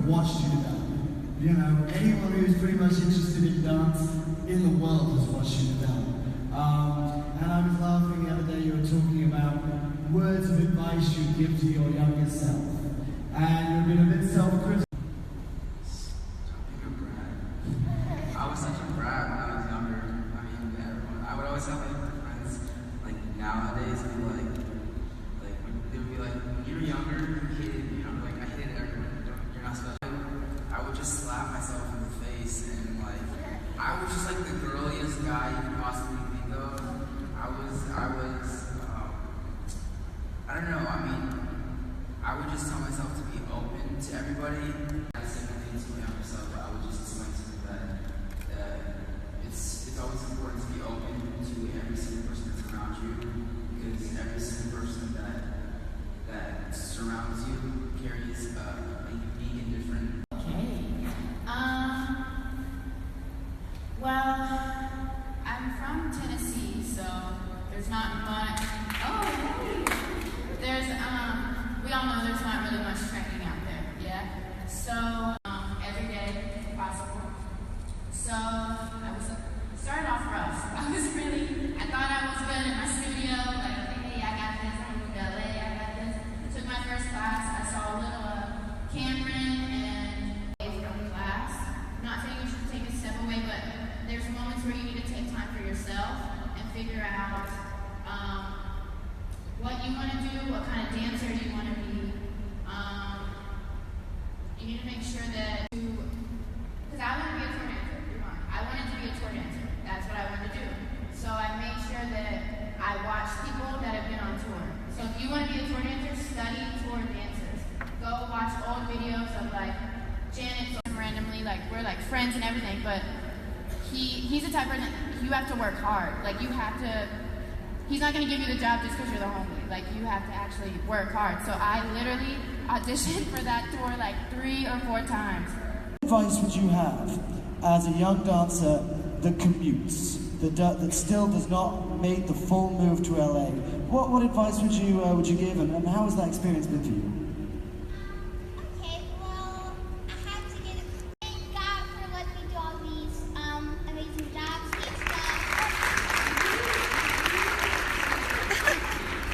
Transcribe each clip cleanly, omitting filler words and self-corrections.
watched you develop. You know, anyone who's pretty much interested in dance in the world has watched you develop. And I was laughing the other day, you were talking about words of advice you give to your younger self. And you've been a bit self-critical. I was such a brat when I was younger. I mean, everyone, I would always tell my friends, like nowadays, they would be like, when you were younger, you hated, you know, like I hated everyone. You're not supposed to. I would just slap myself in the face, and like, I was just like the girliest guy you could possibly think of. I don't know. I mean, I would just tell myself to be open to everybody. I said nothing to my younger self, but I would just explain to them that it's always important to be open to every single person that's around you, because every single person that surrounds you carries a unique and different. Okay. Well, I'm from Tennessee, so there's not much. Oh, hey. There's we all know there's not really much training out there, yeah. So every day, if possible. So started off rough. I thought I was good in my studio, like, hey, I got this, I'm moving to LA, I got this. Took my first class, I saw a little Cameron and from class. I'm not saying you should take a step away, but there's moments where you need to take time for yourself and figure out what you want to do, what kind of dancer you want to be. You need to make sure that because I want to be a tour dancer. I wanted to be a tour dancer. That's what I wanted to do. So I made sure that I watch people that have been on tour. So if you want to be a tour dancer, study tour dancers. Go watch old videos of like Janet randomly, like we're like friends and everything, but he's the type of person you have to work hard. Like you have to, he's not going to give you the job just because you're the homie. Like you have to actually work hard. So I literally auditioned for that tour like 3 or 4 times. What advice would you have as a young dancer that commutes, that still does not make the full move to LA? What advice would you give, and how has that experience been for you? Okay, well, I have to thank God for letting me do all these amazing jobs.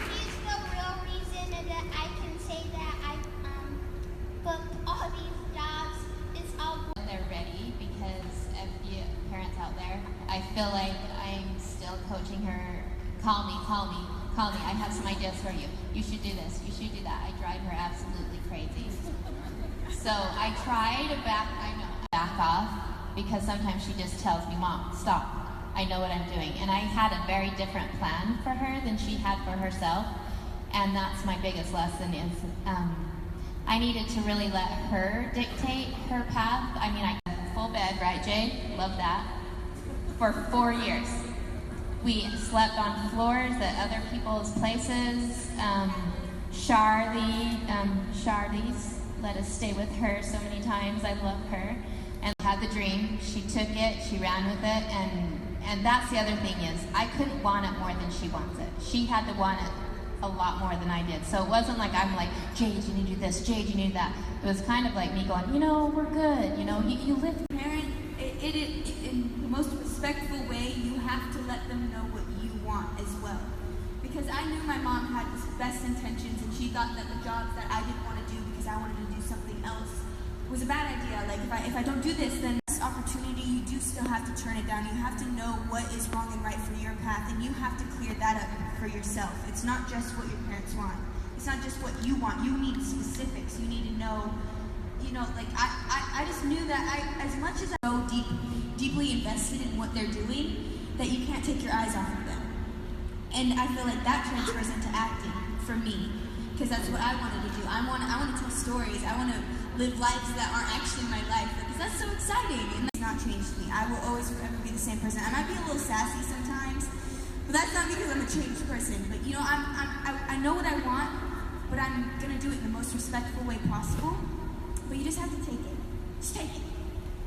He's the real reason that I can say that I booked all these jobs. It's all when they're ready, because of you parents out there, I feel like I'm still coaching her. Call me. I have some ideas for you. You should do this. You should do that. I drive her absolutely crazy. So I try to back off, because sometimes she just tells me, Mom, stop. I know what I'm doing. And I had a very different plan for her than she had for herself. And that's my biggest lesson is I needed to really let her dictate her path. I mean, I got full bed, right, Jade? Love that. For 4 years. We slept on floors at other people's places. Charlize let us stay with her so many times. I love her. And had the dream. She took it, she ran with it, and that's the other thing is, I couldn't want it more than she wants it. She had to want it a lot more than I did. So it wasn't like I'm like, Jade, you need to do this, Jade, you need to do that. It was kind of like me going, you know, we're good, you know, you live. Parent, in the most respectful way, you have to let them know what you want as well. Because I knew my mom had the best intentions, and she thought that the jobs that I didn't want to do because I wanted to do something else was a bad idea. Like if I don't do this, then this opportunity, you do still have to turn it down. You have to know what is wrong and right for your path, and you have to clear that up for yourself. It's not just what your parents want. It's not just what you want. You need specifics. You need to know, you know, like I just knew that as much as I so deeply invested in what they're doing, that you can't take your eyes off of them. And I feel like that transfers into acting for me, because that's what I wanted to do. I want to tell stories. I want to live lives that aren't actually my life, because that's so exciting. And that's not changed me. I will always forever be the same person. I might be a little sassy sometimes, but that's not because I'm a changed person. But you know, I know what I want, but I'm gonna do it in the most respectful way possible. But you just have to take it. Just take it.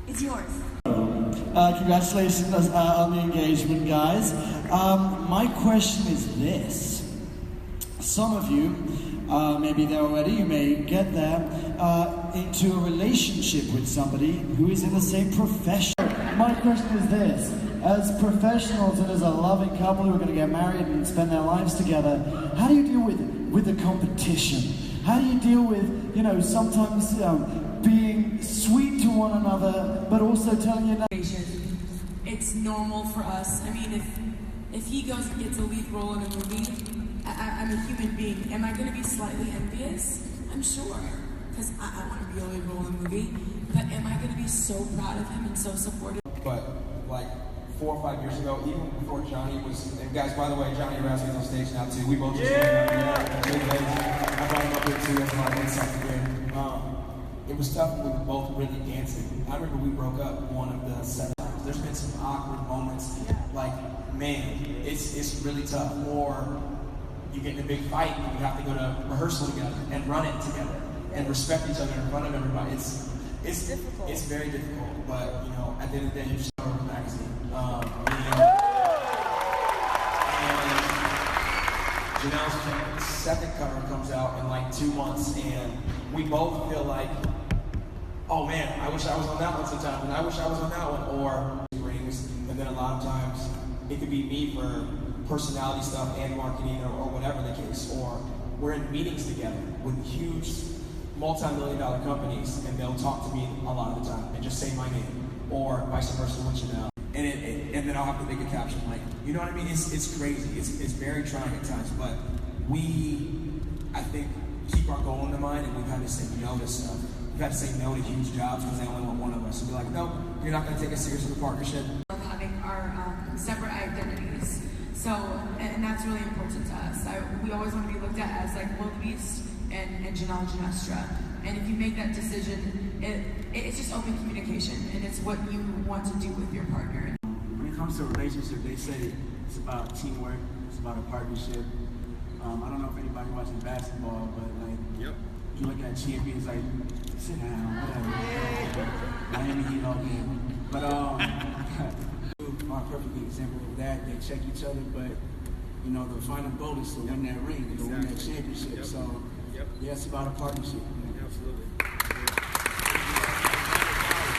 It's yours. Congratulations on the engagement, guys. My question is this. Some of you, maybe there already, you may get there, into a relationship with somebody who is in the same profession. My question is this: as professionals and as a loving couple who are going to get married and spend their lives together, how do you deal with the competition? How do you deal with, sometimes being sweet to one another, but also telling you that it's normal for us. I mean, if he goes and gets a lead role in a movie, I'm a human being. Am I going to be slightly envious? I'm sure, because I want to be a lead role in a movie. But am I going to be so proud of him and so supportive? But like 4 or 5 years ago, even before Johnny was, and guys, by the way, Johnny Raspy's on stage now too. We both just I brought him up here too as my insight again. It was tough when we were both really dancing. I remember we broke up one of the 7 times. There's been some awkward moments. Like, man, it's really tough. Or you get in a big fight and you have to go to rehearsal together and run it together and respect each other in front of everybody. It's difficult. It's very difficult, but at the end of the day, you just go to the magazine. And Janelle's second cover comes out in like 2 months, and we both feel like, oh man, I wish I was on that one sometimes, and I wish I was on that one. Or rings, and then a lot of times it could be me for personality stuff and marketing or whatever the case. Or we're in meetings together with huge multi-million-dollar companies, and they'll talk to me a lot of the time and just say my name, or vice versa with Janelle. And then I'll have to make a caption like, you know what I mean? It's crazy. It's very trying at times, but we, I think, keep our goal in the mind, and we've had to say no to stuff. We've had to say no to huge jobs because they only want one of us. So we're like, no, you're not going to take us serious with a partnership. Of having our separate identities. So, and that's really important to us. We always want to be looked at as like Willdabeast and Janelle Ginestra. And if you make that decision, it's just open communication, and it's what you want to do with your partner. When it comes to a relationship, they say it's about teamwork, it's about a partnership. I don't know if anybody watches basketball, but like, you look at champions, like, sit down, whatever. Miami Heat all game. But are a perfect example of that. They check each other, but the final goal is to win that ring, to win that championship. So yeah, it's about a partnership. Absolutely.